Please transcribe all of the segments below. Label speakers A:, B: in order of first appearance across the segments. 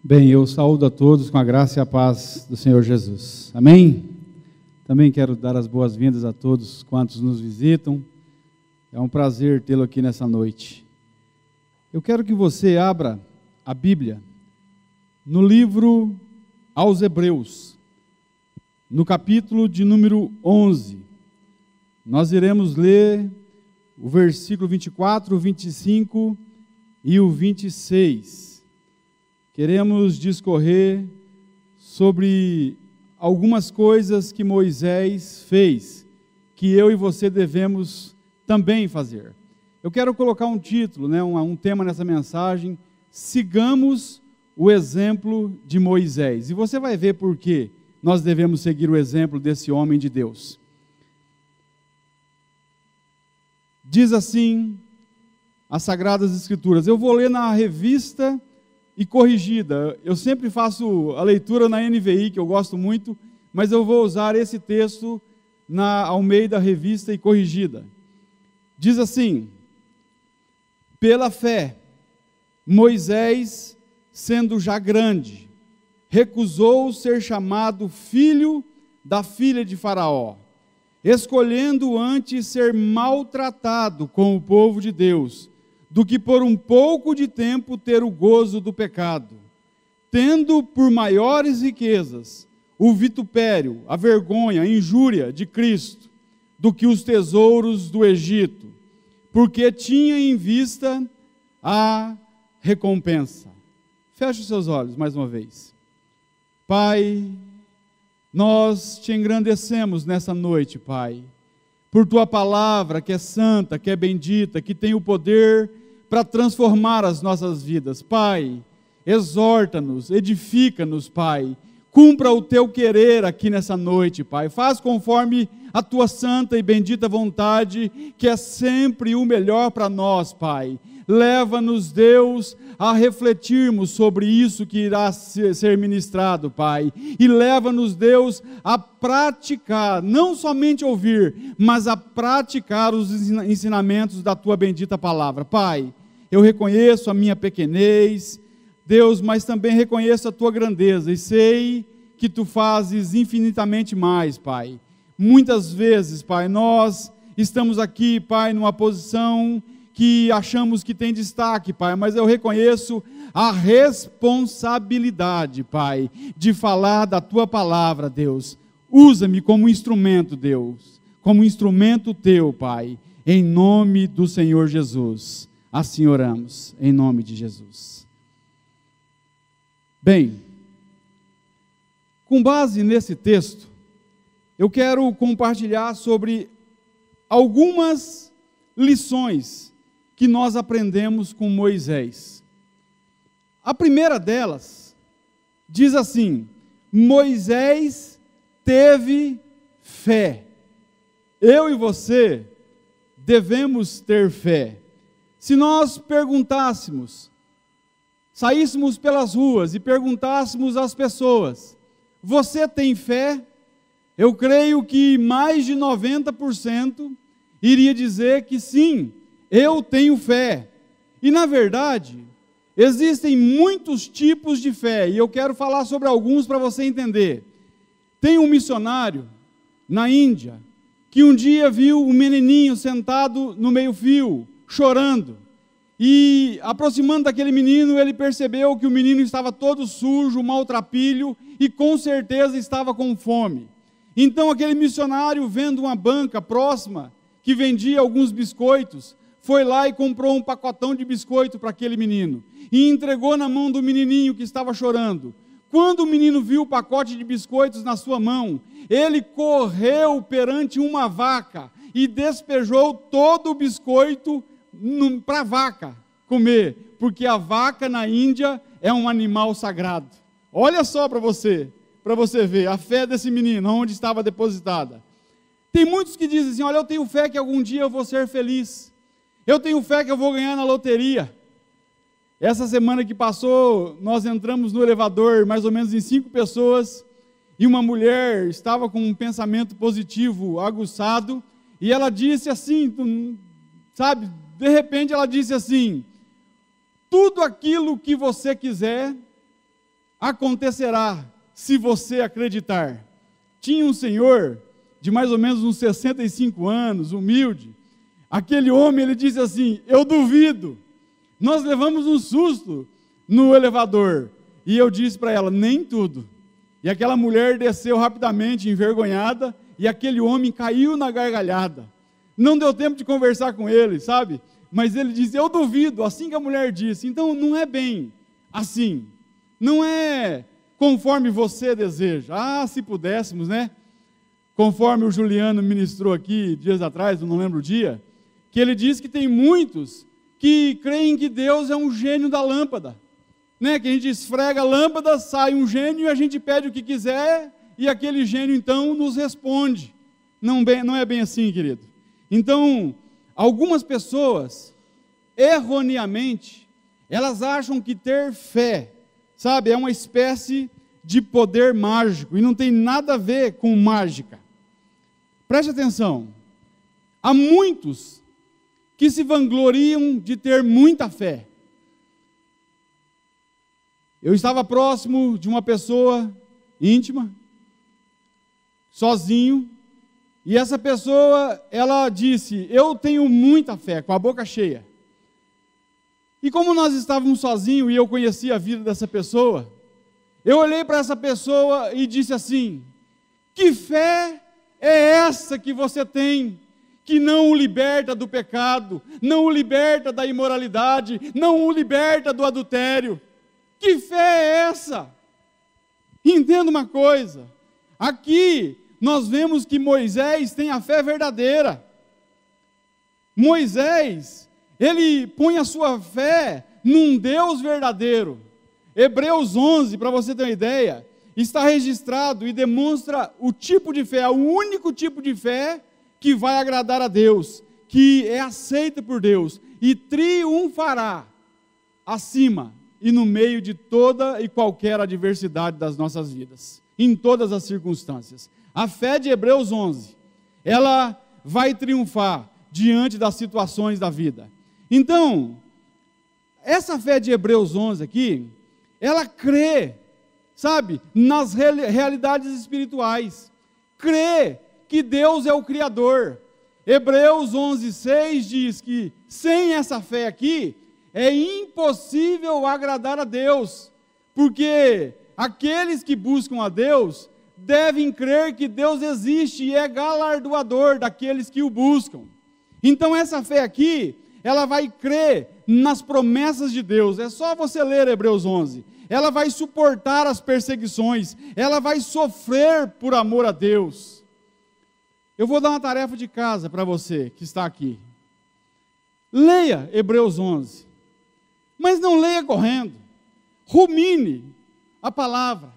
A: Bem, eu saúdo a todos com a graça e a paz do Senhor Jesus. Amém? Também quero dar as boas-vindas a todos quantos nos visitam. É um prazer tê-lo aqui nessa noite. Eu quero que você abra a Bíblia no livro aos Hebreus, no capítulo de número 11. Nós iremos ler o versículo 24, o 25 e o 26. Queremos discorrer sobre algumas coisas que Moisés fez, que eu e você devemos também fazer. Eu quero colocar um título, um tema nessa mensagem: sigamos o exemplo de Moisés. E você vai ver por que nós devemos seguir o exemplo desse homem de Deus. Diz assim as Sagradas Escrituras. Eu vou ler na Revista e Corrigida. Eu sempre faço a leitura na NVI, que eu gosto muito, mas eu vou usar esse texto na Almeida Revista e Corrigida. Diz assim: pela fé, Moisés, sendo já grande, recusou ser chamado filho da filha de Faraó, escolhendo antes ser maltratado com o povo de Deus, do que por um pouco de tempo ter o gozo do pecado, tendo por maiores riquezas o vitupério, a vergonha, a injúria de Cristo, do que os tesouros do Egito, porque tinha em vista a recompensa. Feche os seus olhos mais uma vez. Pai, nós te engrandecemos nessa noite, Pai, por tua palavra que é santa, que é bendita, que tem o poder para transformar as nossas vidas. Pai, exorta-nos, edifica-nos, Pai, cumpra o teu querer aqui nessa noite, Pai, faz conforme a tua santa e bendita vontade, que é sempre o melhor para nós, Pai. Leva-nos, Deus, a refletirmos sobre isso que irá ser ministrado, Pai, e leva-nos, Deus, a praticar, não somente ouvir, mas a praticar os ensinamentos da tua bendita palavra. Pai, eu reconheço a minha pequenez, Deus, mas também reconheço a tua grandeza e sei que tu fazes infinitamente mais, Pai. Muitas vezes, Pai, nós estamos aqui, Pai, numa posição que achamos que tem destaque, Pai, mas eu reconheço a responsabilidade, Pai, de falar da tua palavra, Deus. Usa-me como instrumento, Deus, como instrumento teu, Pai, em nome do Senhor Jesus. Assim oramos, em nome de Jesus. Bem, com base nesse texto, eu quero compartilhar sobre algumas lições que nós aprendemos com Moisés. A primeira delas diz assim: Moisés teve fé. Eu e você devemos ter fé. Se nós perguntássemos, saíssemos pelas ruas e perguntássemos às pessoas: você tem fé? Eu creio que mais de 90% iria dizer que sim, eu tenho fé. E na verdade, existem muitos tipos de fé, e eu quero falar sobre alguns para você entender. Tem um missionário na Índia, que um dia viu um menininho sentado no meio-fio, chorando, e aproximando daquele menino, ele percebeu que o menino estava todo sujo, maltrapilho, e com certeza estava com fome. Então aquele missionário, vendo uma banca próxima, que vendia alguns biscoitos, foi lá e comprou um pacotão de biscoito para aquele menino, e entregou na mão do menininho que estava chorando. Quando o menino viu o pacote de biscoitos na sua mão, ele correu perante uma vaca, e despejou todo o biscoito para a vaca comer, porque a vaca na Índia é um animal sagrado. Olha só para você ver a fé desse menino, onde estava depositada. Tem muitos que dizem assim: olha, eu tenho fé que algum dia eu vou ser feliz, eu tenho fé que eu vou ganhar na loteria. Essa semana que passou, nós entramos no elevador, mais ou menos em 5 pessoas, e uma mulher estava com um pensamento positivo aguçado, e ela disse assim, de repente ela disse assim: tudo aquilo que você quiser, acontecerá se você acreditar. Tinha um senhor de mais ou menos uns 65 anos, humilde. Aquele homem, ele disse assim: eu duvido. Nós levamos um susto no elevador. E eu disse para ela: nem tudo. E aquela mulher desceu rapidamente, envergonhada, e aquele homem caiu na gargalhada. Não deu tempo de conversar com ele, sabe? Mas ele disse: eu duvido, assim que a mulher disse. Então não é bem assim. Não é conforme você deseja. Ah, se pudéssemos, né? Conforme o Juliano ministrou aqui dias atrás, eu não lembro o dia, que ele diz que tem muitos que creem que Deus é um gênio da lâmpada, né? Que a gente esfrega a lâmpada, sai um gênio e a gente pede o que quiser e aquele gênio então nos responde. Não é bem assim, querido. Então, algumas pessoas, erroneamente, elas acham que ter fé, sabe, é uma espécie de poder mágico, e não tem nada a ver com mágica. Preste atenção, há muitos que se vangloriam de ter muita fé. Eu estava próximo de uma pessoa íntima, sozinho, e essa pessoa, ela disse: eu tenho muita fé, com a boca cheia. E como nós estávamos sozinhos e eu conhecia a vida dessa pessoa, eu olhei para essa pessoa e disse assim: que fé é essa que você tem, que não o liberta do pecado, não o liberta da imoralidade, não o liberta do adultério? Que fé é essa? Entenda uma coisa, aqui nós vemos que Moisés tem a fé verdadeira. Moisés, ele põe a sua fé num Deus verdadeiro. Hebreus 11, para você ter uma ideia, está registrado e demonstra o tipo de fé, o único tipo de fé que vai agradar a Deus, que é aceita por Deus e triunfará acima e no meio de toda e qualquer adversidade das nossas vidas, em todas as circunstâncias. A fé de Hebreus 11, ela vai triunfar diante das situações da vida. Então, essa fé de Hebreus 11 aqui, ela crê, sabe, nas realidades espirituais, crê que Deus é o Criador. Hebreus 11:6 diz que sem essa fé aqui, é impossível agradar a Deus, porque aqueles que buscam a Deus, devem crer que Deus existe e é galardoador daqueles que o buscam. Então essa fé aqui, ela vai crer nas promessas de Deus. É só você ler Hebreus 11. Ela vai suportar as perseguições, ela vai sofrer por amor a Deus. Eu vou dar uma tarefa de casa para você que está aqui. Leia Hebreus 11, mas não leia correndo. Rumine a palavra.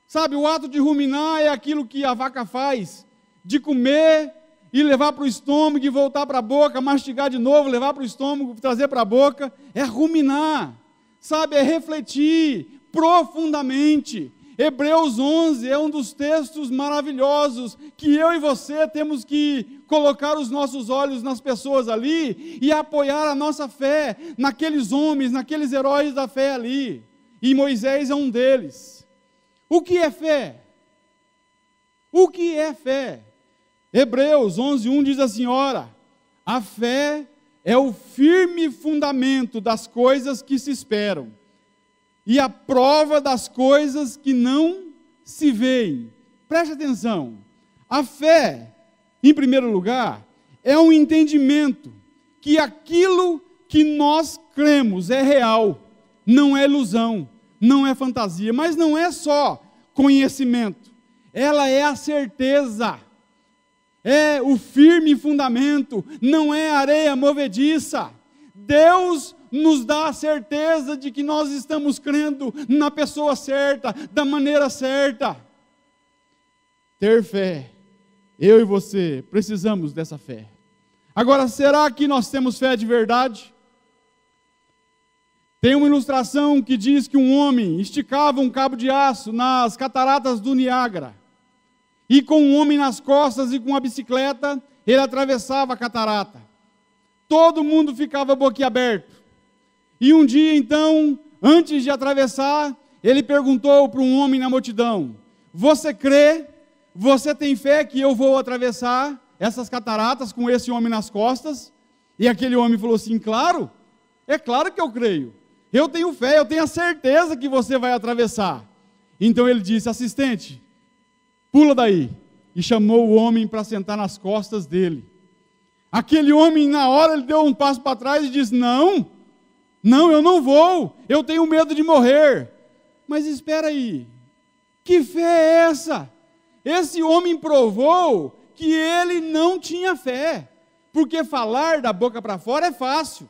A: Sabe, o ato de ruminar é aquilo que a vaca faz, de comer e levar para o estômago e voltar para a boca, mastigar de novo, levar para o estômago, trazer para a boca. É ruminar, sabe, é refletir profundamente. Hebreus 11 é um dos textos maravilhosos que eu e você temos que colocar os nossos olhos nas pessoas ali e apoiar a nossa fé naqueles homens, naqueles heróis da fé ali. E Moisés é um deles. O que é fé? O que é fé? Hebreus 11:1 diz assim: ora, a fé é o firme fundamento das coisas que se esperam e a prova das coisas que não se veem. Preste atenção, a fé, em primeiro lugar, é um entendimento que aquilo que nós cremos é real, não é ilusão, não é fantasia, mas não é só conhecimento, ela é a certeza, é o firme fundamento, não é areia movediça. Deus nos dá a certeza de que nós estamos crendo na pessoa certa, da maneira certa. Ter fé, eu e você precisamos dessa fé. Agora, será que nós temos fé de verdade? Tem uma ilustração que diz que um homem esticava um cabo de aço nas cataratas do Niágara, e com um homem nas costas e com uma bicicleta, ele atravessava a catarata. Todo mundo ficava boquiaberto. E um dia, então, antes de atravessar, ele perguntou para um homem na multidão: você crê, você tem fé que eu vou atravessar essas cataratas com esse homem nas costas? E aquele homem falou assim: claro, é claro que eu creio, eu tenho fé, eu tenho a certeza que você vai atravessar. Então ele disse: assistente, pula daí, e chamou o homem para sentar nas costas dele. Aquele homem, na hora, ele deu um passo para trás e disse: não, eu não vou, eu tenho medo de morrer. Mas espera aí, que fé é essa? Esse homem provou que ele não tinha fé, porque falar da boca para fora é fácil,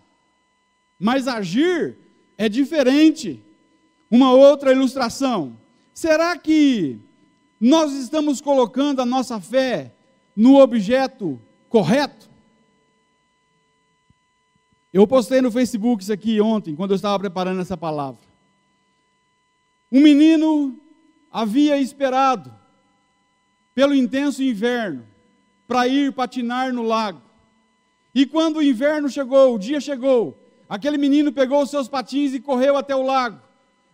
A: mas agir é diferente. Uma outra ilustração: será que nós estamos colocando a nossa fé no objeto correto? Eu postei no Facebook isso aqui ontem, quando eu estava preparando essa palavra. Um menino havia esperado pelo intenso inverno para ir patinar no lago. E quando o inverno chegou, o dia chegou, aquele menino pegou os seus patins e correu até o lago.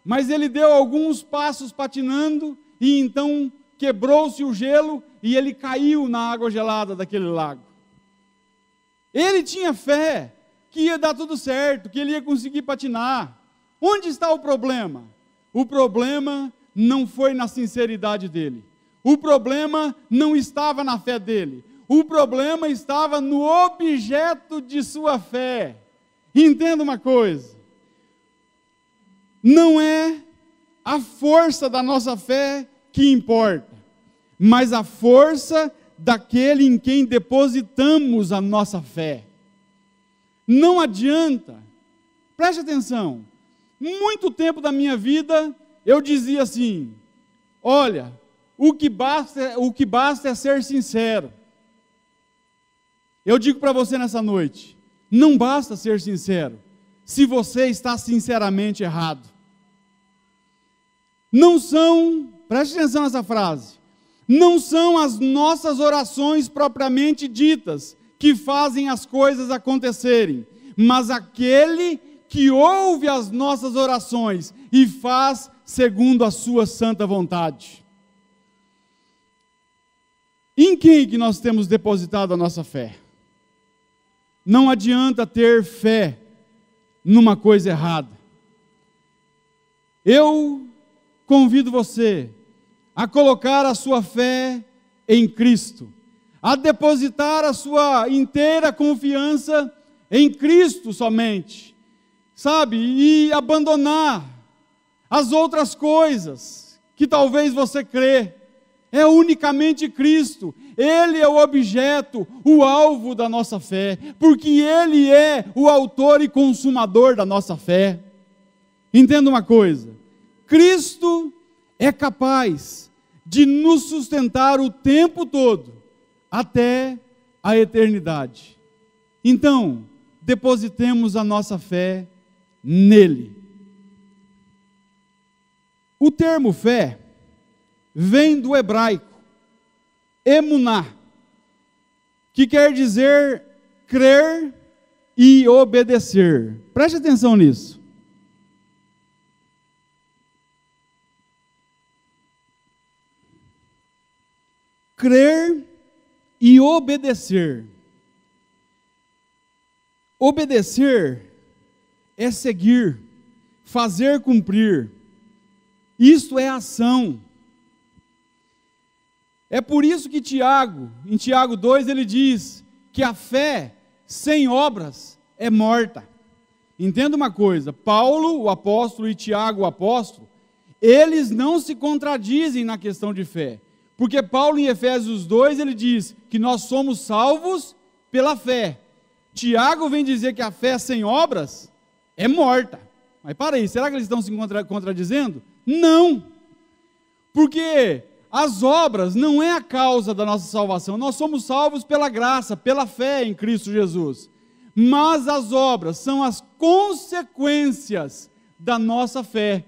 A: Mas ele deu alguns passos patinando e então quebrou-se o gelo e ele caiu na água gelada daquele lago. Ele tinha fé que ia dar tudo certo, que ele ia conseguir patinar. Onde está o problema? O problema não foi na sinceridade dele. O problema não estava na fé dele. O problema estava no objeto de sua fé. Entenda uma coisa: não é a força da nossa fé que importa, mas a força daquele em quem depositamos a nossa fé. Não adianta, preste atenção, muito tempo da minha vida eu dizia assim: olha, o que basta é ser sincero. Eu digo para você nessa noite: não basta ser sincero, se você está sinceramente errado. Não são, preste atenção nessa frase, não são as nossas orações propriamente ditas que fazem as coisas acontecerem, mas aquele que ouve as nossas orações e faz segundo a sua santa vontade. Em quem que nós temos depositado a nossa fé? Não adianta ter fé numa coisa errada. Eu convido você a colocar a sua fé em Cristo, a depositar a sua inteira confiança em Cristo somente, sabe? E abandonar as outras coisas que talvez você crê. É unicamente Cristo. Ele é o objeto, o alvo da nossa fé, porque Ele é o autor e consumador da nossa fé. Entenda uma coisa: Cristo é capaz de nos sustentar o tempo todo, até a eternidade. Então, depositemos a nossa fé nele. O termo fé vem do hebraico emuná, que quer dizer crer e obedecer. Preste atenção nisso. Crer e obedecer. Obedecer é seguir, fazer cumprir. Isto é ação. É por isso que Tiago, em Tiago 2, ele diz que a fé sem obras é morta. Entenda uma coisa: Paulo, o apóstolo, e Tiago, o apóstolo, eles não se contradizem na questão de fé. Porque Paulo, em Efésios 2, ele diz que nós somos salvos pela fé. Tiago vem dizer que a fé sem obras é morta. Mas para aí, será que eles estão se contradizendo? Não. Porque as obras não é a causa da nossa salvação. Nós somos salvos pela graça, pela fé em Cristo Jesus. Mas as obras são as consequências da nossa fé.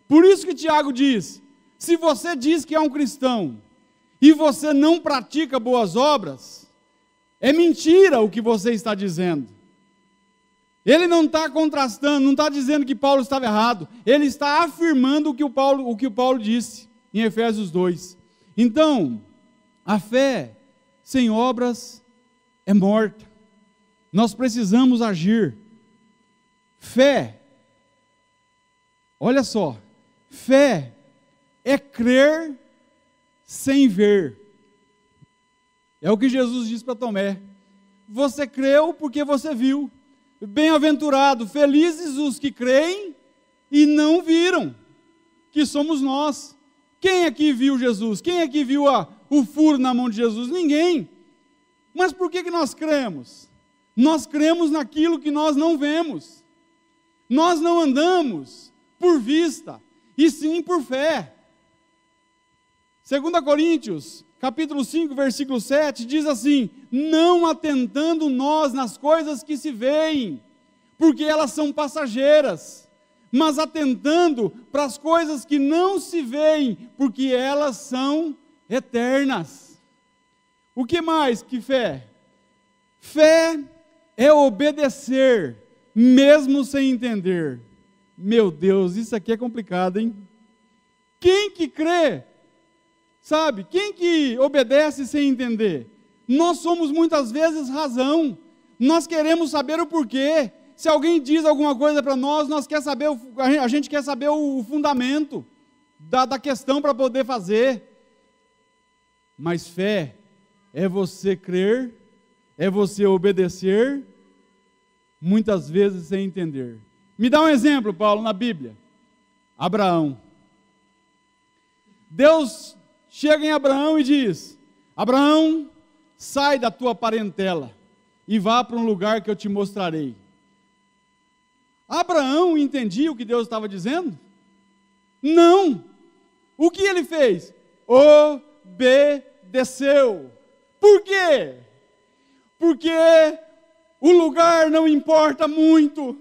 A: Por isso que Tiago diz: se você diz que é um cristão e você não pratica boas obras, é mentira o que você está dizendo. Ele não está contrastando, não está dizendo que Paulo estava errado. Ele está afirmando o que o Paulo disse em Efésios 2. Então, a fé sem obras é morta. Nós precisamos agir. Fé, olha só, fé é crer sem ver. É o que Jesus disse para Tomé. Você creu porque você viu. Bem-aventurado, felizes os que creem e não viram, que somos nós. Quem aqui viu Jesus? Quem aqui viu o furo na mão de Jesus? Ninguém. Mas por que nós cremos? Nós cremos naquilo que nós não vemos. Nós não andamos por vista, e sim por fé. 2 Coríntios, capítulo 5, versículo 7, diz assim: não atentando nós nas coisas que se veem, porque elas são passageiras, mas atentando para as coisas que não se veem, porque elas são eternas. O que mais que fé? Fé é obedecer, mesmo sem entender. Meu Deus, isso aqui é complicado, hein? Quem que crê? Sabe, quem que obedece sem entender? Nós somos muitas vezes razão. Nós queremos saber o porquê. Se alguém diz alguma coisa para nós, a gente quer saber o fundamento da questão para poder fazer. Mas fé é você crer, é você obedecer, muitas vezes sem entender. Me dá um exemplo, Paulo, na Bíblia. Abraão. Deus chega em Abraão e diz: Abraão, sai da tua parentela e vá para um lugar que eu te mostrarei. Abraão entendia o que Deus estava dizendo? Não. O que ele fez? Obedeceu. Por quê? Porque o lugar não importa muito.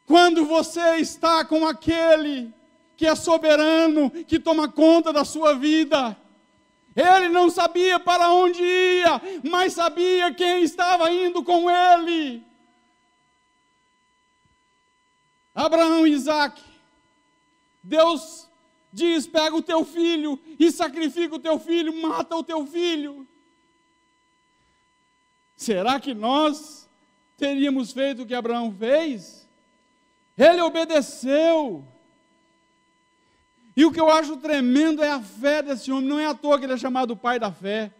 A: Quando você está com aquele que é soberano, que toma conta da sua vida. Ele não sabia para onde ia, mas sabia quem estava indo com ele. Abraão e Isaque. Deus diz: pega o teu filho e sacrifica o teu filho, mata o teu filho. Será que nós teríamos feito o que Abraão fez? Ele obedeceu. E o que eu acho tremendo é a fé desse homem. Não é à toa que ele é chamado o pai da fé.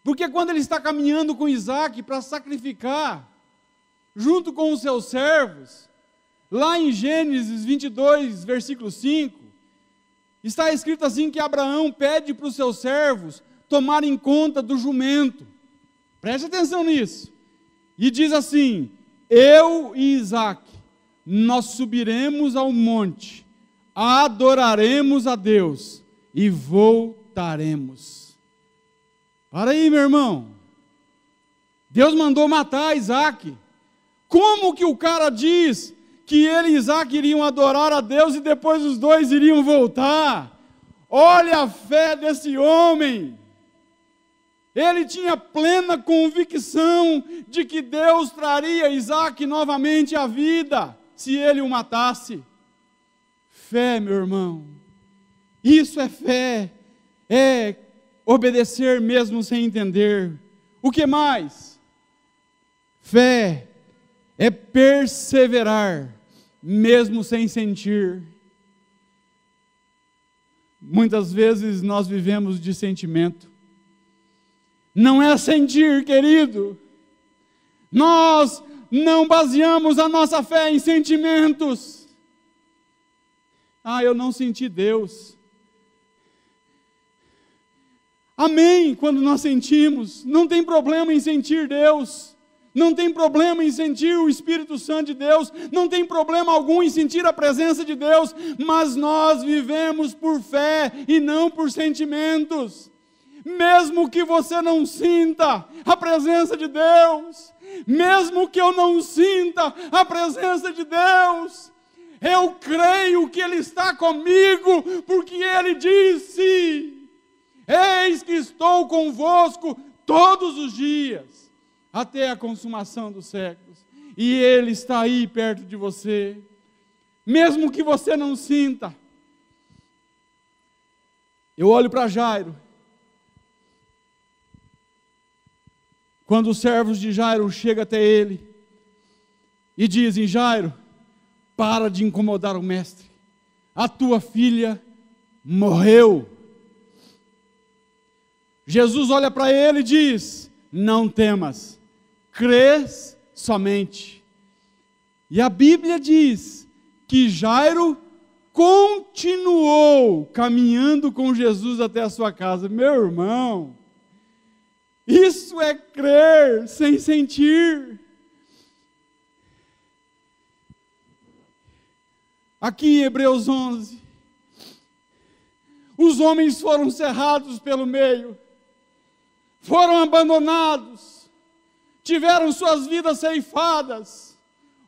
A: Porque quando ele está caminhando com Isaque para sacrificar, junto com os seus servos, lá em Gênesis 22, versículo 5, está escrito assim que Abraão pede para os seus servos tomarem conta do jumento. Preste atenção nisso. E diz assim: eu e Isaque, nós subiremos ao monte, adoraremos a Deus e voltaremos. Para aí, meu irmão. Deus mandou matar Isaque. Como que o cara diz que ele e Isaque iriam adorar a Deus e depois os dois iriam voltar? Olha a fé desse homem. Ele tinha plena convicção de que Deus traria Isaque novamente à vida, se ele o matasse. Fé, meu irmão, isso é fé, é obedecer mesmo sem entender. O que mais? Fé é perseverar mesmo sem sentir. Muitas vezes nós vivemos de sentimento. Não é sentir, querido. Nós não baseamos a nossa fé em sentimentos. Eu não senti Deus. Amém, quando nós sentimos. Não tem problema em sentir Deus. Não tem problema em sentir o Espírito Santo de Deus. Não tem problema algum em sentir a presença de Deus. Mas nós vivemos por fé e não por sentimentos. Mesmo que você não sinta a presença de Deus, mesmo que eu não sinta a presença de Deus, eu creio que Ele está comigo, porque Ele disse: eis que estou convosco todos os dias, até a consumação dos séculos. E Ele está aí perto de você, mesmo que você não sinta. Eu olho para Jairo. Quando os servos de Jairo chegam até ele e dizem: Jairo, para de incomodar o mestre, a tua filha morreu. Jesus olha para ele e diz: não temas, crês somente. E a Bíblia diz que Jairo continuou caminhando com Jesus até a sua casa. Meu irmão, isso é crer sem sentir. Aqui em Hebreus 11, os homens foram cerrados pelo meio, foram abandonados, tiveram suas vidas ceifadas,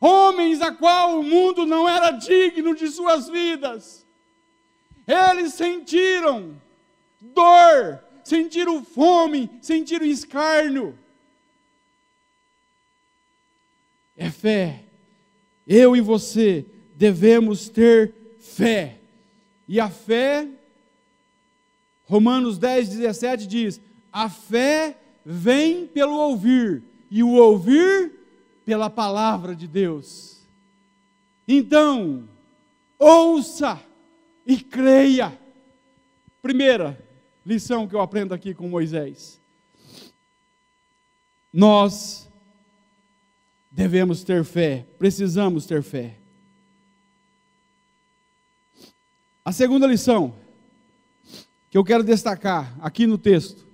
A: homens a qual o mundo não era digno de suas vidas. Eles sentiram dor, sentiram fome, sentiram escárnio. É fé. Eu e você devemos ter fé. E a fé, Romanos 10:17 diz: a fé vem pelo ouvir, e o ouvir pela palavra de Deus. Então, ouça e creia. Primeira lição que eu aprendo aqui com Moisés: nós devemos ter fé, precisamos ter fé. A segunda lição que eu quero destacar aqui no texto: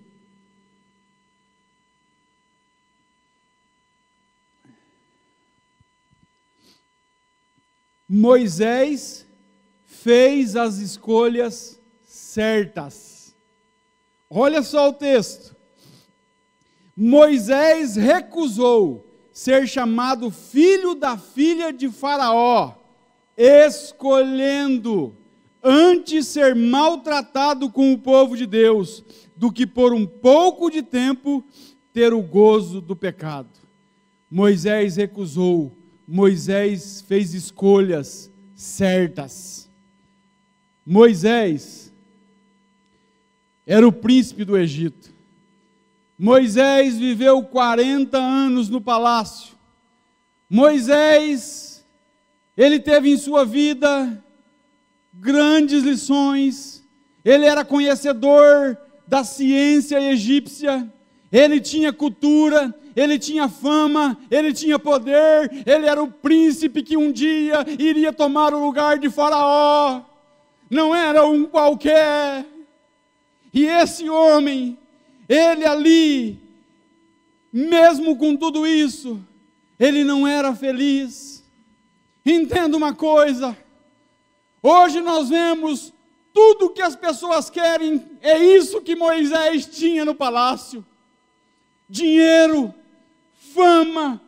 A: Moisés fez as escolhas certas. Olha só o texto. Moisés recusou ser chamado filho da filha de Faraó, escolhendo antes ser maltratado com o povo de Deus, do que por um pouco de tempo ter o gozo do pecado. Moisés recusou. Moisés fez escolhas certas. Moisés era o príncipe do Egito. Moisés viveu 40 anos no palácio. Moisés, ele teve em sua vida grandes lições. Ele era conhecedor da ciência egípcia. Ele tinha cultura, ele tinha fama, ele tinha poder. Ele era o príncipe que um dia iria tomar o lugar de Faraó. Não era um qualquer. E esse homem, ele ali, mesmo com tudo isso, ele não era feliz. Entenda uma coisa: hoje nós vemos tudo que as pessoas querem, é isso que Moisés tinha no palácio: dinheiro, fama,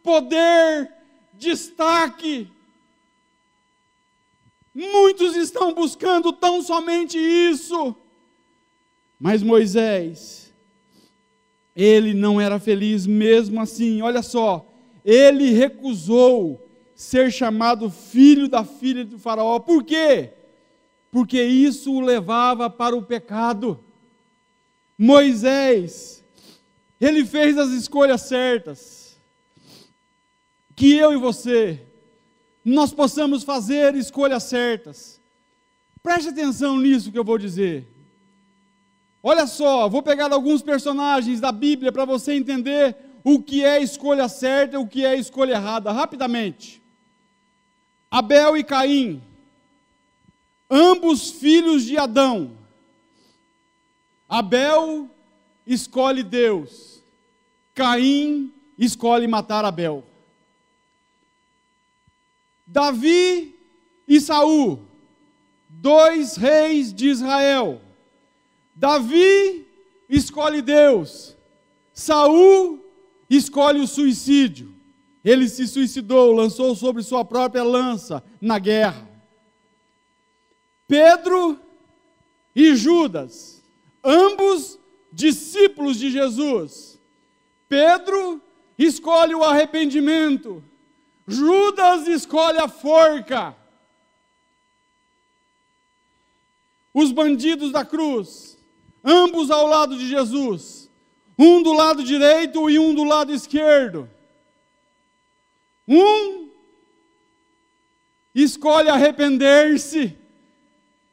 A: poder, destaque. Muitos estão buscando tão somente isso. Mas Moisés, ele não era feliz mesmo assim. Olha só, ele recusou ser chamado filho da filha de Faraó. Por quê? Porque isso o levava para o pecado. Moisés, ele fez as escolhas certas. Que eu e você, nós possamos fazer escolhas certas. Preste atenção nisso que eu vou dizer. Olha só, vou pegar alguns personagens da Bíblia para você entender o que é escolha certa e o que é escolha errada, rapidamente. Abel e Caim, ambos filhos de Adão. Abel escolhe Deus, Caim escolhe matar Abel. Davi e Saul, dois reis de Israel. Davi escolhe Deus, Saul escolhe o suicídio. Ele se suicidou, lançou sobre sua própria lança na guerra. Pedro e Judas, ambos discípulos de Jesus. Pedro escolhe o arrependimento. Judas escolhe a forca. Os bandidos da cruz, ambos ao lado de Jesus, um do lado direito e um do lado esquerdo. Um escolhe arrepender-se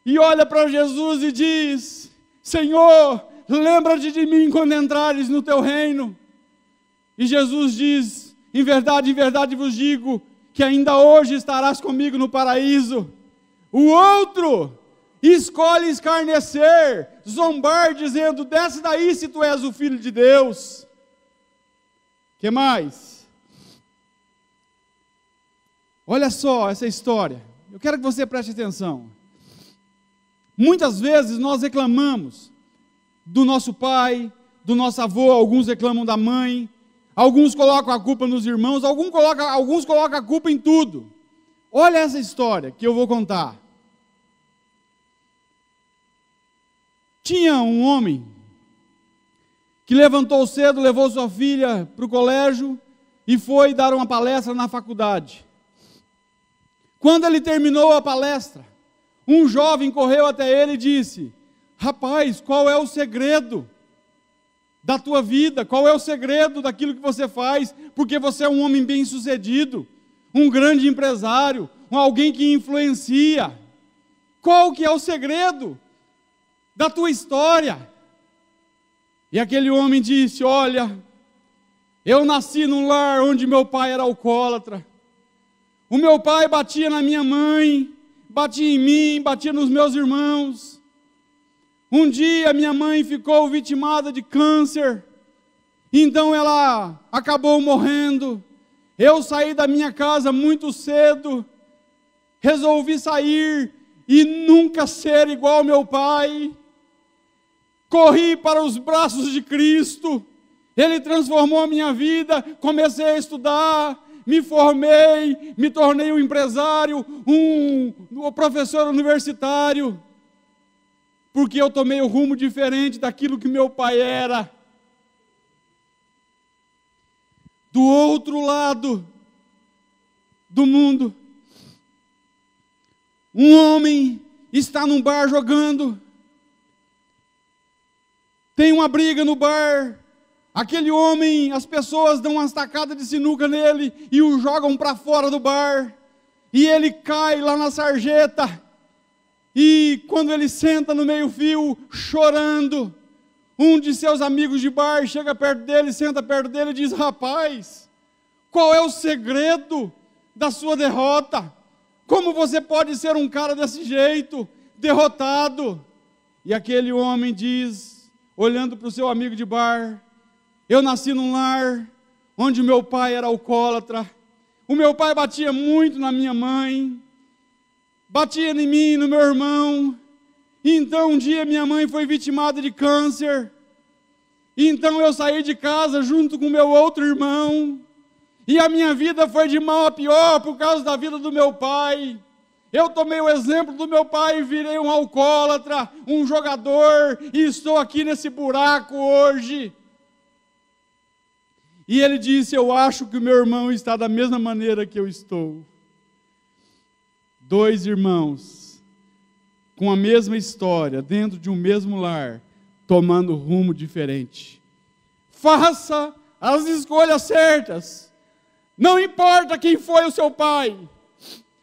A: e olha para Jesus e diz: Senhor, lembra-te de mim quando entrares no teu reino. E Jesus diz: em verdade vos digo, que ainda hoje estarás comigo no paraíso. O outro escolhe escarnecer, zombar, dizendo: desce daí se tu és o Filho de Deus. Que mais? Olha só essa história. Eu quero que você preste atenção. Muitas vezes nós reclamamos do nosso pai, do nosso avô, alguns reclamam da mãe, alguns colocam a culpa nos irmãos, alguns colocam a culpa em tudo. Olha essa história que eu vou contar. Tinha um homem que levantou cedo, levou sua filha para o colégio e foi dar uma palestra na faculdade. Quando ele terminou a palestra, um jovem correu até ele e disse: rapaz, qual é o segredo da tua vida? Qual é o segredo daquilo que você faz? Porque você é um homem bem-sucedido, um grande empresário, alguém que influencia. Qual que é o segredo da tua história? E aquele homem disse: olha, eu nasci num lar onde meu pai era alcoólatra. O meu pai batia na minha mãe, batia em mim, batia nos meus irmãos. Um dia minha mãe ficou vitimada de câncer, então ela acabou morrendo. Eu saí da minha casa muito cedo, resolvi sair e nunca ser igual ao meu pai. Corri para os braços de Cristo, Ele transformou a minha vida, comecei a estudar, me formei, me tornei um empresário, um professor universitário, porque eu tomei um rumo diferente daquilo que meu pai era. Do outro lado do mundo, um homem está num bar jogando, tem uma briga no bar, aquele homem, as pessoas dão uma estacada de sinuca nele e o jogam para fora do bar, e ele cai lá na sarjeta, e quando ele senta no meio-fio, chorando, um de seus amigos de bar chega perto dele, senta perto dele e diz: rapaz, qual é o segredo da sua derrota? Como você pode ser um cara desse jeito, derrotado? E aquele homem diz, olhando para o seu amigo de bar: eu nasci num lar onde meu pai era alcoólatra, o meu pai batia muito na minha mãe, batia em mim e no meu irmão. Então um dia minha mãe foi vitimada de câncer, então eu saí de casa junto com meu outro irmão, e a minha vida foi de mal a pior por causa da vida do meu pai. Eu tomei o exemplo do meu pai e virei um alcoólatra, um jogador, e estou aqui nesse buraco hoje. E ele disse: eu acho que o meu irmão está da mesma maneira que eu estou. Dois irmãos, com a mesma história, dentro de um mesmo lar, tomando rumo diferente. Faça as escolhas certas. Não importa quem foi o seu pai.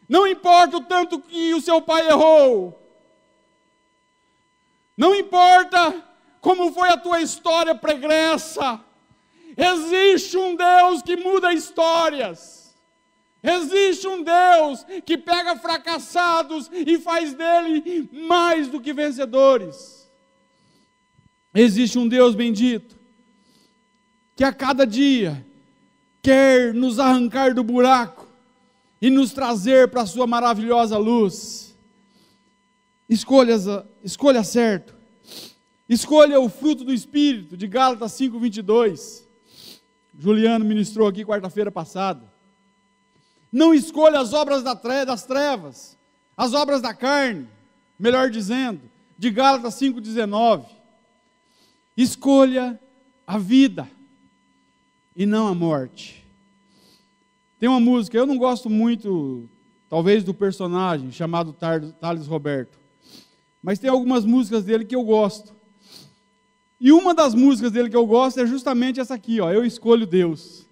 A: Não importa o tanto que o seu pai errou. Não importa como foi a tua história pregressa. Existe um Deus que muda histórias. Existe um Deus que pega fracassados e faz dele mais do que vencedores. Existe um Deus bendito que a cada dia quer nos arrancar do buraco e nos trazer para a sua maravilhosa luz. Escolha certo. Escolha o fruto do Espírito, de Gálatas 5:22. Juliano ministrou aqui quarta-feira passada. Não escolha as obras das trevas, as obras da carne, melhor dizendo, de Gálatas 5:19. Escolha a vida. e não a morte. Tem uma música, eu não gosto muito, talvez, do personagem chamado Thales Roberto, mas tem algumas músicas dele que eu gosto. E uma das músicas dele que eu gosto é justamente essa aqui, ó, Eu Escolho Deus.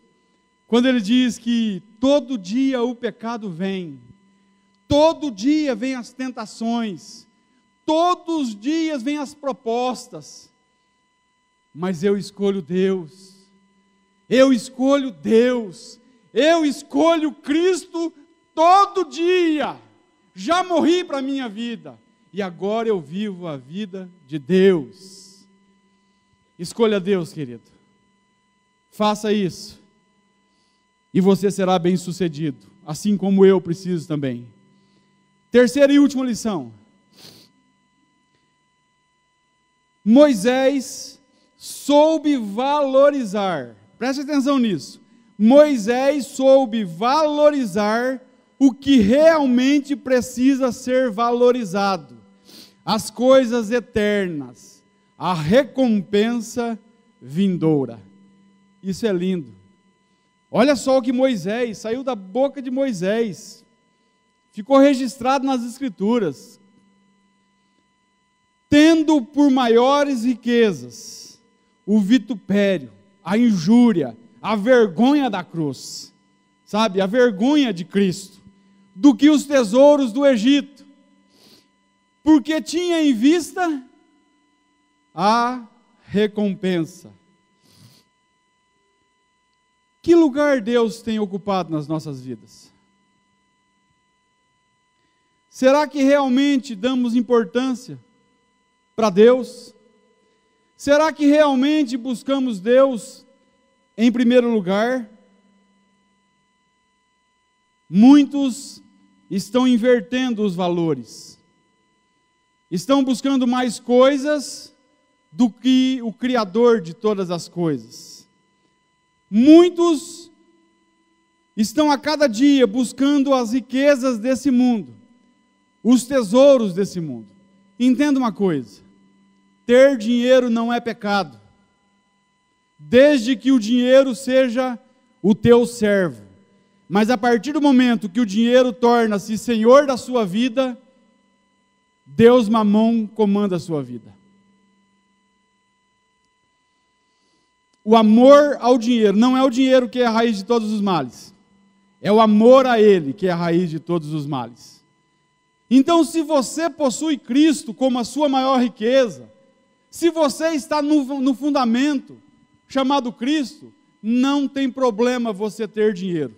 A: Quando ele diz que todo dia o pecado vem, todo dia vem as tentações, todos os dias vem as propostas, mas eu escolho Deus, eu escolho Deus, eu escolho Cristo todo dia. Já morri para a minha vida e agora eu vivo a vida de Deus. Escolha Deus, querido. Faça isso e você será bem-sucedido, assim como eu preciso também. Terceira e última lição. Moisés soube valorizar, preste atenção nisso, Moisés soube valorizar o que realmente precisa ser valorizado, as coisas eternas, a recompensa vindoura. Isso é lindo. Olha só o que Moisés, saiu da boca de Moisés, ficou registrado nas Escrituras. Tendo por maiores riquezas o vitupério, a injúria, a vergonha da cruz, sabe, a vergonha de Cristo, do que os tesouros do Egito, porque tinha em vista a recompensa. Que lugar Deus tem ocupado nas nossas vidas? Será que realmente damos importância para Deus? Será que realmente buscamos Deus em primeiro lugar? Muitos estão invertendo os valores, estão buscando mais coisas do que o Criador de todas as coisas. Muitos estão a cada dia buscando as riquezas desse mundo, os tesouros desse mundo. Entenda uma coisa: ter dinheiro não é pecado, desde que o dinheiro seja o teu servo. Mas a partir do momento que o dinheiro torna-se senhor da sua vida, Deus Mamon comanda a sua vida. O amor ao dinheiro, não é o dinheiro que é a raiz de todos os males, é o amor a Ele que é a raiz de todos os males. Então, se você possui Cristo como a sua maior riqueza, se você está no fundamento chamado Cristo, não tem problema você ter dinheiro.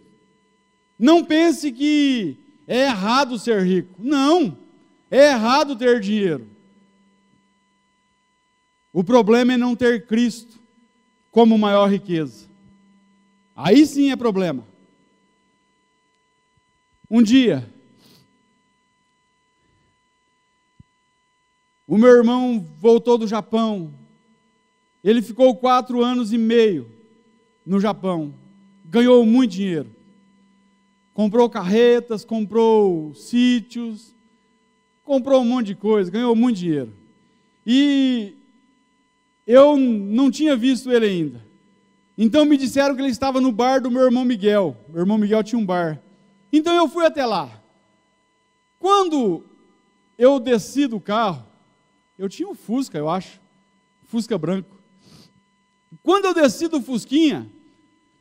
A: Não pense que é errado ser rico. Não, é errado ter dinheiro. O problema é não ter Cristo como maior riqueza. Aí sim é problema. Um dia, o meu irmão voltou do Japão. Ele ficou 4 anos e meio no Japão. Ganhou muito dinheiro. Comprou carretas, comprou sítios, comprou um monte de coisa, ganhou muito dinheiro. E eu não tinha visto ele ainda. Então me disseram que ele estava no bar do meu irmão Miguel. Meu irmão Miguel tinha um bar. Então eu fui até lá. Quando eu desci do carro, eu tinha um Fusca, eu acho, Fusca branco. Quando eu desci do Fusquinha,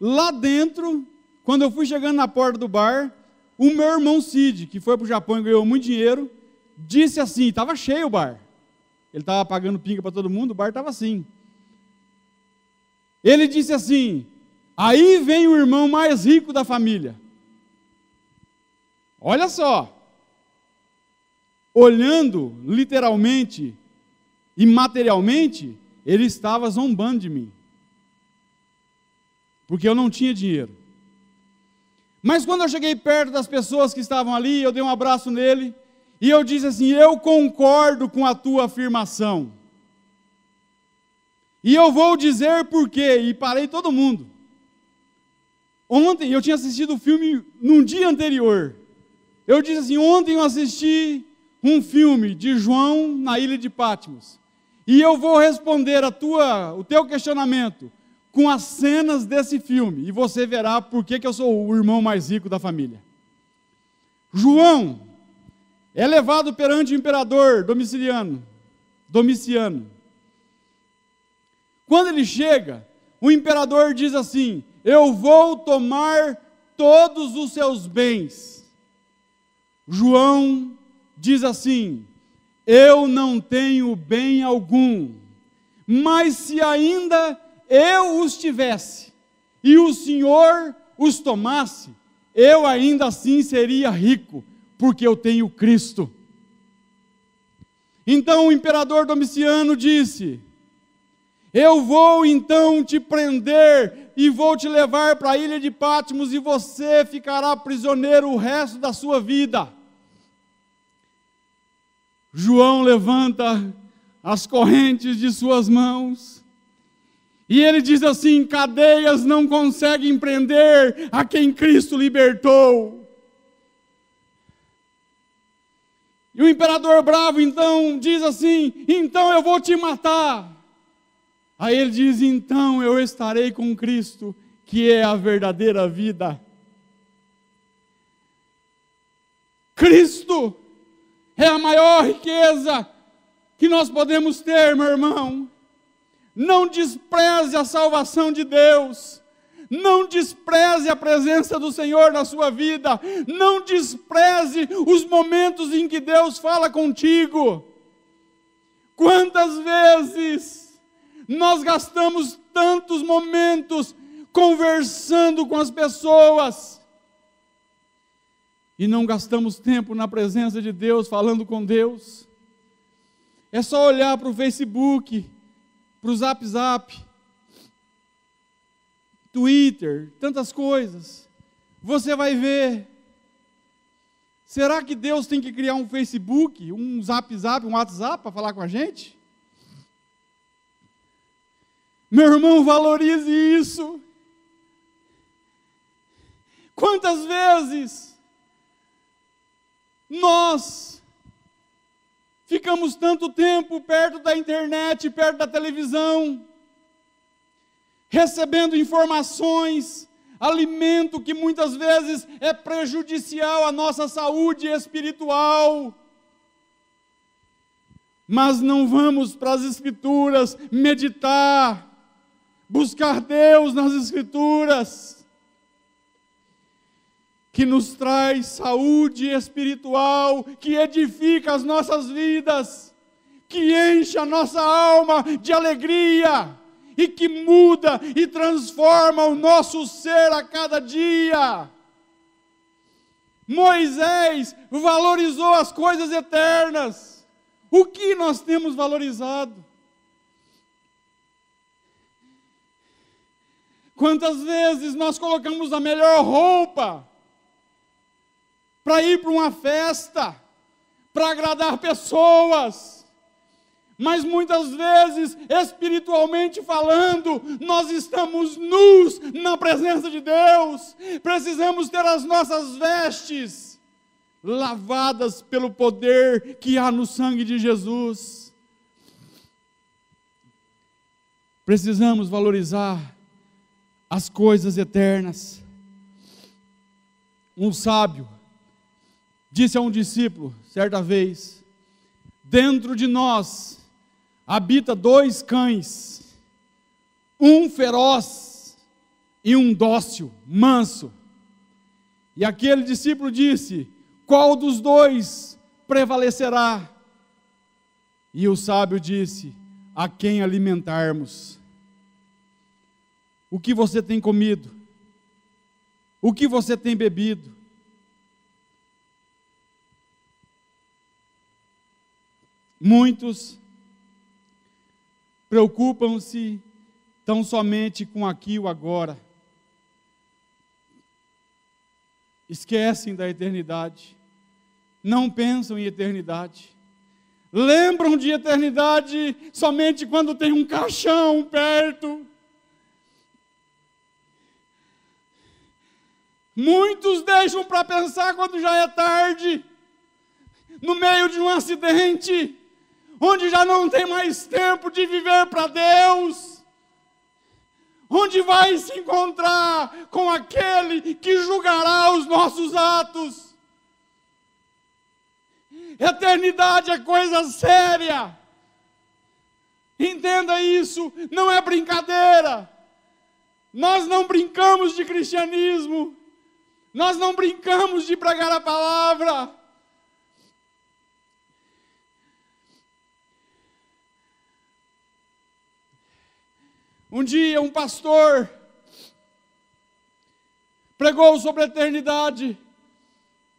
A: lá dentro, quando eu fui chegando na porta do bar, o meu irmão Cid, que foi para o Japão e ganhou muito dinheiro, disse assim, estava cheio o bar. Ele estava pagando pinga para todo mundo, o bar estava assim. Ele disse assim, aí vem o irmão mais rico da família. Olha só, olhando literalmente e materialmente, ele estava zombando de mim, porque eu não tinha dinheiro. Mas quando eu cheguei perto das pessoas que estavam ali, eu dei um abraço nele, e eu disse assim, eu concordo com a tua afirmação, e eu vou dizer por quê, e parei todo mundo. Ontem, eu tinha assistido o filme num dia anterior, eu disse assim, ontem eu assisti um filme de João na ilha de Patmos, e eu vou responder o teu questionamento com as cenas desse filme, e você verá por que eu sou o irmão mais rico da família. João é levado perante o imperador Domiciano. Quando ele chega, o imperador diz assim: eu vou tomar todos os seus bens. João diz assim: eu não tenho bem algum, mas se ainda eu os tivesse, e o Senhor os tomasse, eu ainda assim seria rico, porque eu tenho Cristo. Então o imperador Domiciano disse: eu vou então te prender e vou te levar para a ilha de Patmos e você ficará prisioneiro o resto da sua vida. João levanta as correntes de suas mãos e ele diz assim: cadeias não conseguem prender a quem Cristo libertou. E o imperador bravo então diz assim: então eu vou te matar. Aí ele diz: então eu estarei com Cristo, que é a verdadeira vida. Cristo é a maior riqueza que nós podemos ter, meu irmão. Não despreze a salvação de Deus. Não despreze a presença do Senhor na sua vida. Não despreze os momentos em que Deus fala contigo. Quantas vezes nós gastamos tantos momentos conversando com as pessoas e não gastamos tempo na presença de Deus, falando com Deus? É só olhar para o Facebook, para o Zap, Twitter, tantas coisas. Você vai ver. Será que Deus tem que criar um Facebook, um Zap, um WhatsApp para falar com a gente? Meu irmão, valorize isso. Quantas vezes nós ficamos tanto tempo perto da internet, perto da televisão, recebendo informações, alimento que muitas vezes é prejudicial à nossa saúde espiritual. Mas não vamos para as Escrituras meditar, buscar Deus nas Escrituras, que nos traz saúde espiritual, que edifica as nossas vidas, que enche a nossa alma de alegria, e que muda e transforma o nosso ser a cada dia. Moisés valorizou as coisas eternas. O que nós temos valorizado? Quantas vezes nós colocamos a melhor roupa para ir para uma festa, para agradar pessoas, mas muitas vezes, espiritualmente falando, nós estamos nus na presença de Deus. Precisamos ter as nossas vestes lavadas pelo poder que há no sangue de Jesus. Precisamos valorizar as coisas eternas. Um sábio disse a um discípulo, certa vez: dentro de nós habita dois cães, um feroz e um dócil, manso. E aquele discípulo disse: qual dos dois prevalecerá? E o sábio disse: a quem alimentarmos. O que você tem comido? O que você tem bebido? Muitos preocupam-se tão somente com aqui e o agora. Esquecem da eternidade. Não pensam em eternidade. Lembram de eternidade somente quando tem um caixão perto. Muitos deixam para pensar quando já é tarde, no meio de um acidente, onde já não tem mais tempo de viver para Deus, onde vai se encontrar com aquele que julgará os nossos atos. Eternidade é coisa séria. Entenda isso, não é brincadeira. Nós não brincamos de cristianismo. Nós não brincamos de pregar a palavra. Um dia um pastor pregou sobre a eternidade.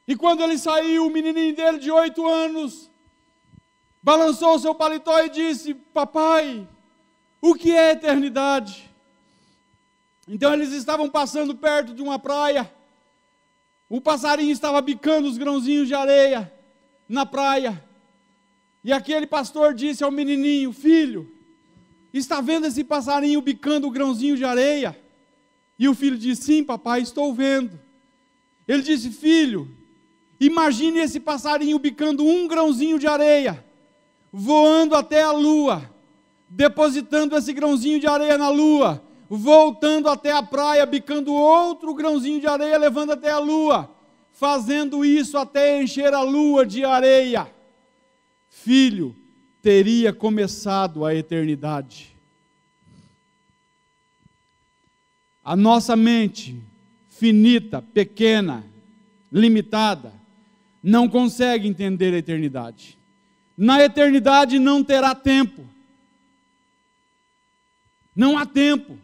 A: E quando ele saiu, o menininho dele de 8 anos balançou seu paletó e disse: papai, o que é eternidade? Então eles estavam passando perto de uma praia. O passarinho estava bicando os grãozinhos de areia na praia. E aquele pastor disse ao menininho: filho, está vendo esse passarinho bicando o grãozinho de areia? E o filho disse: sim, papai, estou vendo. Ele disse: filho, imagine esse passarinho bicando um grãozinho de areia, voando até a lua, depositando esse grãozinho de areia na lua, voltando até a praia, bicando outro grãozinho de areia, levando até a lua, fazendo isso até encher a lua de areia. Filho, teria começado a eternidade. A nossa mente finita, pequena, limitada, não consegue entender a eternidade. Na eternidade não terá tempo. Não há tempo.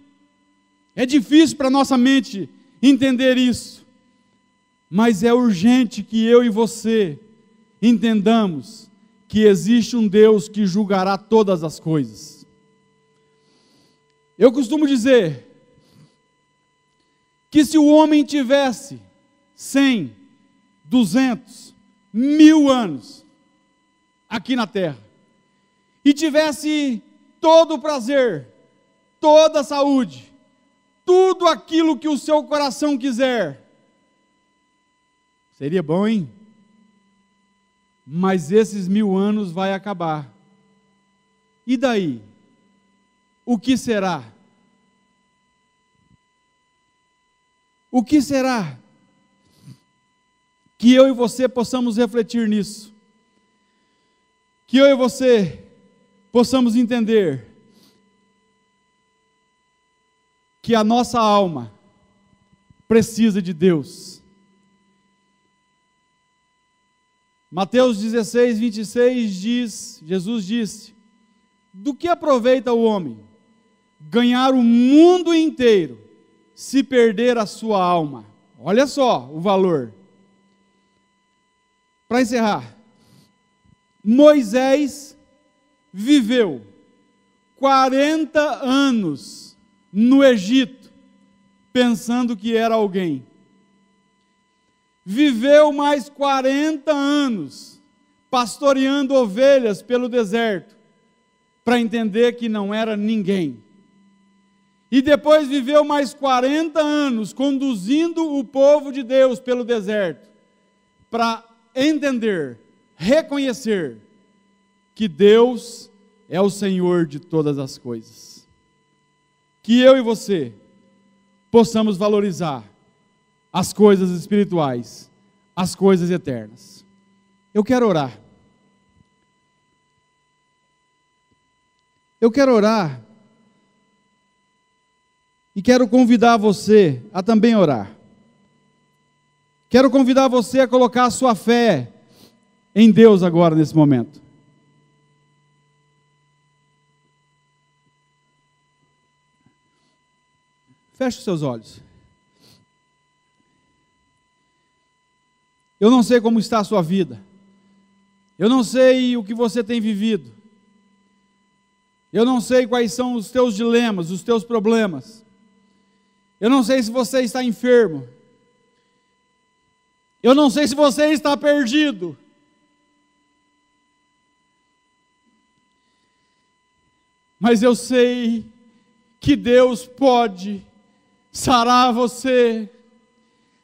A: É difícil para a nossa mente entender isso. Mas é urgente que eu e você entendamos que existe um Deus que julgará todas as coisas. Eu costumo dizer que se o homem tivesse 100, 200, 1000 anos aqui na terra, e tivesse todo o prazer, toda a saúde, tudo aquilo que o seu coração quiser, seria bom, hein? Mas esses 1000 anos vai acabar. E daí? O que será? O que será? Que eu e você possamos refletir nisso. Que eu e você possamos entender que a nossa alma precisa de Deus. Mateus 16, 26 diz, Jesus disse: do que aproveita o homem ganhar o mundo inteiro se perder a sua alma? Olha só o valor. Para encerrar, Moisés viveu 40 anos no Egito, pensando que era alguém. Viveu mais 40 anos pastoreando ovelhas pelo deserto, para entender que não era ninguém. E depois viveu mais 40 anos conduzindo o povo de Deus pelo deserto, para entender, reconhecer que Deus é o Senhor de todas as coisas. Que eu e você possamos valorizar as coisas espirituais, as coisas eternas. Eu quero orar. Eu quero orar e quero convidar você a também orar. Quero convidar você a colocar a sua fé em Deus agora, nesse momento. Feche os seus olhos. Eu não sei como está a sua vida. Eu não sei o que você tem vivido. Eu não sei quais são os teus dilemas, os teus problemas. Eu não sei se você está enfermo. Eu não sei se você está perdido. Mas eu sei que Deus pode sarar você.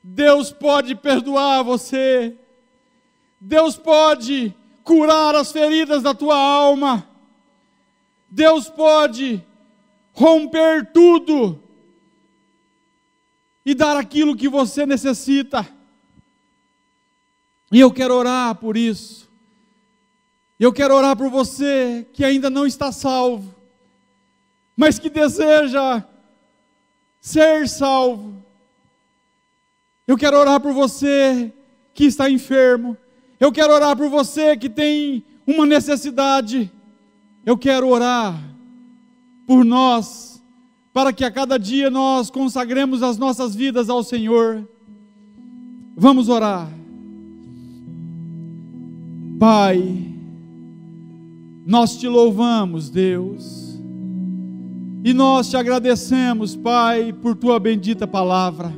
A: Deus pode perdoar você. Deus pode curar as feridas da tua alma. Deus pode romper tudo e dar aquilo que você necessita. E eu quero orar por isso. Eu quero orar por você que ainda não está salvo, mas que deseja ser salvo. Eu quero orar por você que está enfermo. Eu quero orar por você que tem uma necessidade. Eu quero orar por nós, para que a cada dia nós consagremos as nossas vidas ao Senhor. Vamos orar. Pai, nós te louvamos, Deus, e nós te agradecemos, Pai, por tua bendita palavra.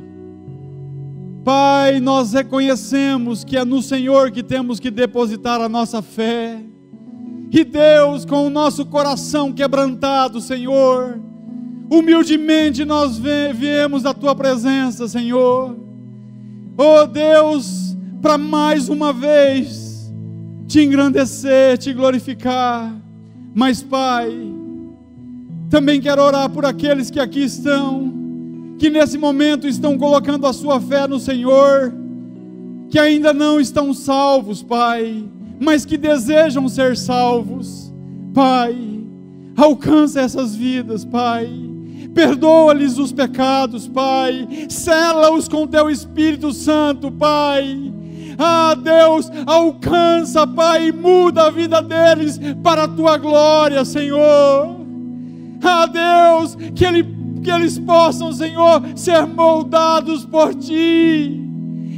A: Pai, nós reconhecemos que é no Senhor que temos que depositar a nossa fé. E Deus, com o nosso coração quebrantado, Senhor, humildemente nós viemos à tua presença, Senhor. Oh Deus, para mais uma vez te engrandecer, te glorificar. Mas Pai, também quero orar por aqueles que aqui estão, que nesse momento estão colocando a sua fé no Senhor, que ainda não estão salvos, Pai, mas que desejam ser salvos. Pai, alcança essas vidas, Pai, perdoa-lhes os pecados, Pai, sela-os com teu Espírito Santo, Pai. Ah, Deus, alcança, Pai, e muda a vida deles para a tua glória, Senhor. Ah, Deus, que eles possam, Senhor, ser moldados por Ti,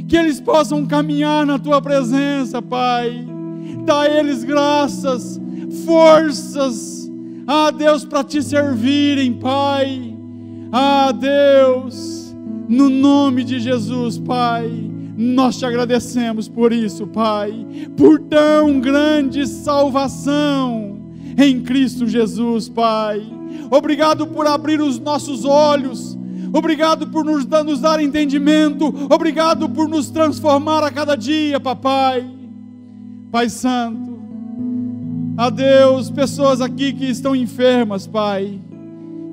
A: que eles possam caminhar na Tua presença, Pai. Dá a eles graças, forças, ah, Deus, para Te servirem, Pai. Ah, Deus, no nome de Jesus, Pai, nós Te agradecemos por isso, Pai, por tão grande salvação em Cristo Jesus, Pai. Obrigado por abrir os nossos olhos, obrigado por nos dar entendimento, obrigado por nos transformar a cada dia, Papai. Pai Santo, a Deus, pessoas aqui que estão enfermas, Pai,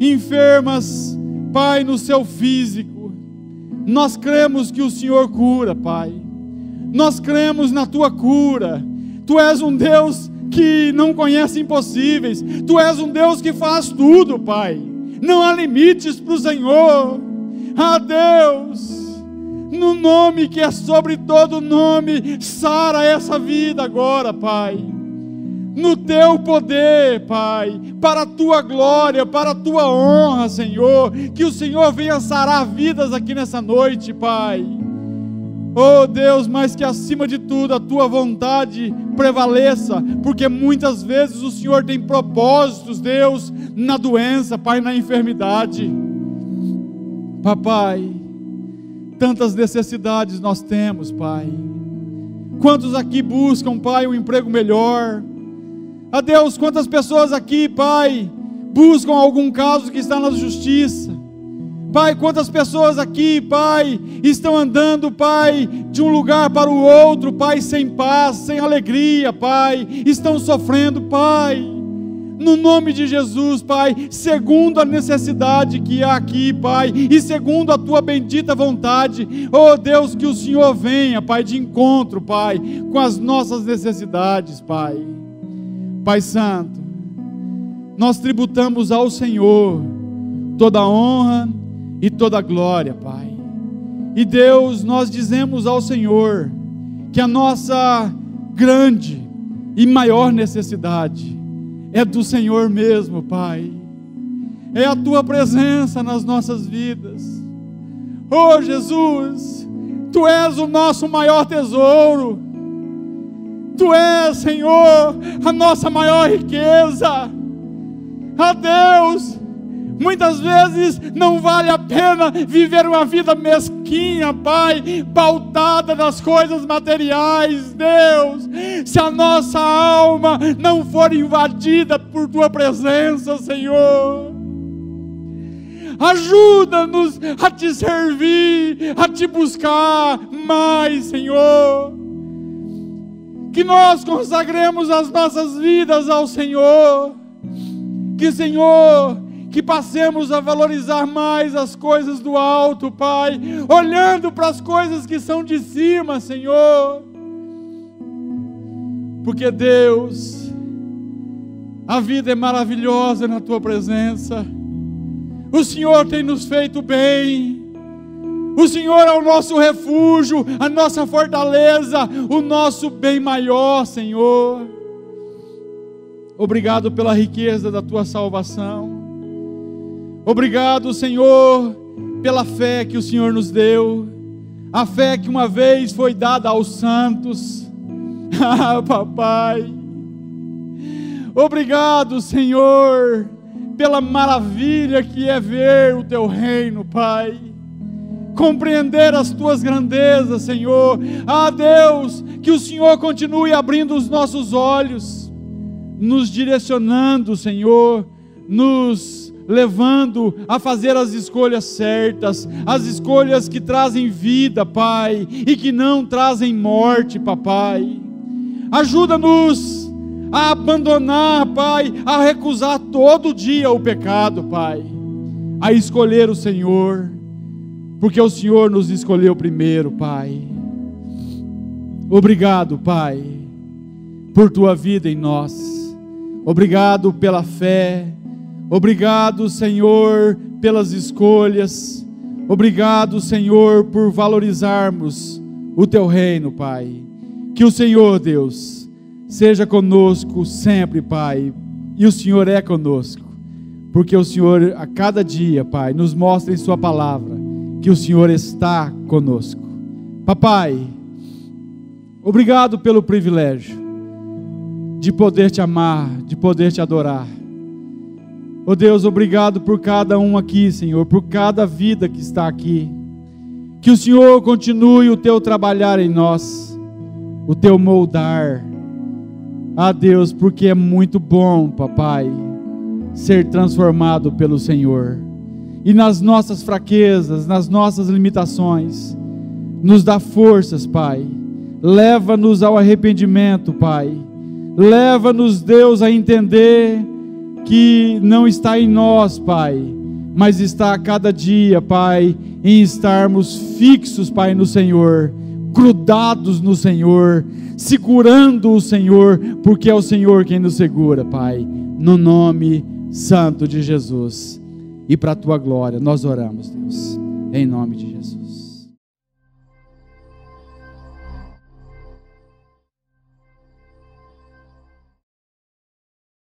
A: enfermas, Pai, no seu físico, nós cremos que o Senhor cura, Pai, nós cremos na Tua cura. Tu és um Deus que não conhece impossíveis, Tu és um Deus que faz tudo, Pai, não há limites para o Senhor. Ah, Deus, no nome que é sobre todo nome, sara essa vida agora, Pai, no Teu poder, Pai, para a Tua glória, para a Tua honra, Senhor, que o Senhor venha sarar vidas aqui nessa noite, Pai. Oh Deus, mas que acima de tudo a Tua vontade prevaleça, porque muitas vezes o Senhor tem propósitos, Deus, na doença, Pai, na enfermidade. Papai, tantas necessidades nós temos, Pai. Quantos aqui buscam, Pai, um emprego melhor? Ah, Deus, quantas pessoas aqui, Pai, buscam algum caso que está na justiça? Pai, quantas pessoas aqui, Pai, estão andando, Pai, de um lugar para o outro, Pai, sem paz, sem alegria, Pai, estão sofrendo, Pai. No nome de Jesus, Pai, segundo a necessidade que há aqui, Pai, e segundo a Tua bendita vontade, oh Deus, que o Senhor venha, Pai, de encontro, Pai, com as nossas necessidades, Pai. Pai Santo, nós tributamos ao Senhor toda a honra e toda a glória, Pai. E Deus, nós dizemos ao Senhor que a nossa grande e maior necessidade é do Senhor mesmo, Pai. É a Tua presença nas nossas vidas. Oh Jesus, Tu és o nosso maior tesouro. Tu és, Senhor, a nossa maior riqueza. Ah, Deus, muitas vezes não vale a pena viver uma vida mesquinha, Pai, pautada nas coisas materiais, Deus, se a nossa alma não for invadida por Tua presença, Senhor. Ajuda-nos a Te servir, a Te buscar mais, Senhor. Que nós consagremos as nossas vidas ao Senhor. Que, Senhor, que passemos a valorizar mais as coisas do alto, Pai, olhando para as coisas que são de cima, Senhor. Porque, Deus, a vida é maravilhosa na Tua presença. O Senhor tem nos feito bem. O Senhor é o nosso refúgio, a nossa fortaleza, o nosso bem maior, Senhor. Obrigado pela riqueza da Tua salvação. Obrigado, Senhor, pela fé que o Senhor nos deu. A fé que uma vez foi dada aos santos. Ah, papai. Obrigado, Senhor, pela maravilha que é ver o Teu reino, Pai. Compreender as Tuas grandezas, Senhor. Ah, Deus, que o Senhor continue abrindo os nossos olhos, nos direcionando, Senhor, nos levando a fazer as escolhas certas, as escolhas que trazem vida, Pai, e que não trazem morte, Papai. Ajuda-nos a abandonar, Pai, a recusar todo dia o pecado, Pai, a escolher o Senhor, porque o Senhor nos escolheu primeiro, Pai. Obrigado, Pai, por Tua vida em nós. Obrigado pela fé. Obrigado, Senhor, pelas escolhas. Obrigado, Senhor, por valorizarmos o Teu reino, Pai. Que o Senhor, Deus, seja conosco sempre, Pai. E o Senhor é conosco. Porque o Senhor, a cada dia, Pai, nos mostra em Sua palavra que o Senhor está conosco. Papai, obrigado pelo privilégio de poder Te amar, de poder Te adorar. Oh Deus, obrigado por cada um aqui, Senhor, por cada vida que está aqui. Que o Senhor continue o Teu trabalhar em nós, o Teu moldar. Ah, Deus, porque é muito bom, papai, ser transformado pelo Senhor. E nas nossas fraquezas, nas nossas limitações, nos dá forças, Pai. Leva-nos ao arrependimento, Pai. Leva-nos, Deus, a entender que não está em nós, Pai, mas está a cada dia, Pai, em estarmos fixos, Pai, no Senhor, grudados no Senhor, segurando o Senhor, porque é o Senhor quem nos segura, Pai, no nome santo de Jesus. E para a Tua glória nós oramos, Deus, em nome de Jesus.